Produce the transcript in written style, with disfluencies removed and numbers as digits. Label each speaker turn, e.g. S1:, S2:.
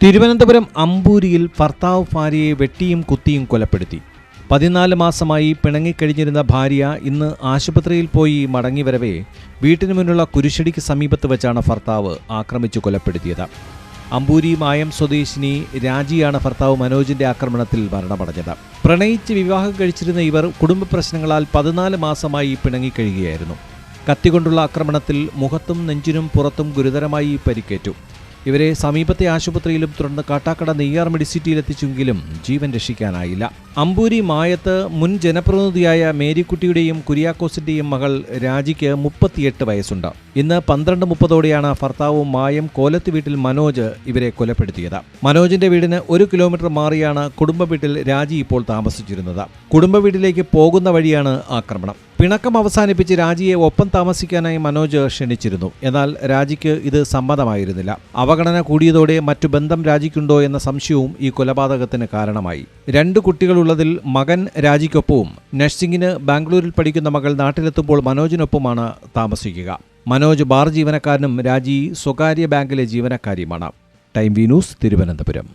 S1: തിരുവനന്തപുരം അമ്പൂരിയിൽ ഭർത്താവ് ഭാര്യയെ വെട്ടിയും കുത്തിയും കൊലപ്പെടുത്തി. 14 മാസമായി പിണങ്ങിക്കഴിഞ്ഞിരുന്ന ഭാര്യ ഇന്ന് ആശുപത്രിയിൽ പോയി മടങ്ങിവരവേ വീട്ടിനു മുന്നിലുള്ള കുരിശടിക്ക് സമീപത്ത് വെച്ചാണ് ഭർത്താവ് ആക്രമിച്ചു കൊലപ്പെടുത്തിയത്. അമ്പൂരി മായം സ്വദേശിനി രാജിയാണ് ഭർത്താവ് മനോജിന്റെ ആക്രമണത്തിൽ മരണമടഞ്ഞത്. പ്രണയിച്ച് വിവാഹം കഴിച്ചിരുന്ന ഇവർ കുടുംബ പ്രശ്നങ്ങളാൽ 14 മാസമായി പിണങ്ങിക്കഴിയുകയായിരുന്നു. കത്തികൊണ്ടുള്ള ആക്രമണത്തിൽ മുഖത്തും നെഞ്ചിനും പുറത്തും ഗുരുതരമായി പരിക്കേറ്റു. ഇവരെ സമീപത്തെ ആശുപത്രിയിലും തുടർന്ന് കാട്ടാക്കട നെയ്യാർ മെഡിസിറ്റിയിലെത്തിച്ചെങ്കിലും ജീവൻ രക്ഷിക്കാനായില്ല. അമ്പൂരി മായത്ത് മുൻ ജനപ്രതിനിധിയായ മേരിക്കുട്ടിയുടെയും കുര്യാക്കോസിന്റെയും മകൾ രാജിക്ക് 38 വയസ്സുണ്ട്. ഇന്ന് 12:30 ഭർത്താവ് മായം കോലത്ത് വീട്ടിൽ മനോജ് ഇവരെ കൊലപ്പെടുത്തിയത്. മനോജിന്റെ വീടിന് 1 കിലോമീറ്റർ മാറിയാണ് കുടുംബ വീട്ടിൽ രാജി ഇപ്പോൾ താമസിച്ചിരുന്നത്. കുടുംബ വീട്ടിലേക്ക് പോകുന്ന വഴിയാണ് ആക്രമണം. പിണക്കം അവസാനിപ്പിച്ച് രാജിയെ ഒപ്പം താമസിക്കാനായി മനോജ് ക്ഷണിച്ചിരുന്നു. എന്നാൽ രാജിക്ക് ഇത് സമ്മതമായിരുന്നില്ല. അവഗണന കൂടിയതോടെ മറ്റു ബന്ധം രാജിക്കുണ്ടോ എന്ന സംശയവും ഈ കൊലപാതകത്തിന് കാരണമായി. 2 കുട്ടികളുള്ളതിൽ മകൻ രാജിക്കൊപ്പവും നഴ്സിംഗിന് ബാംഗ്ലൂരിൽ പഠിക്കുന്ന മകൾ നാട്ടിലെത്തുമ്പോൾ മനോജിനൊപ്പമാണ് താമസിക്കുക. മനോജ് ബാർ ജീവനക്കാരനും രാജി സ്വകാര്യ ബാങ്കിലെ ജീവനക്കാരിയുമാണ്. Time V news, Thiruvananthapuram.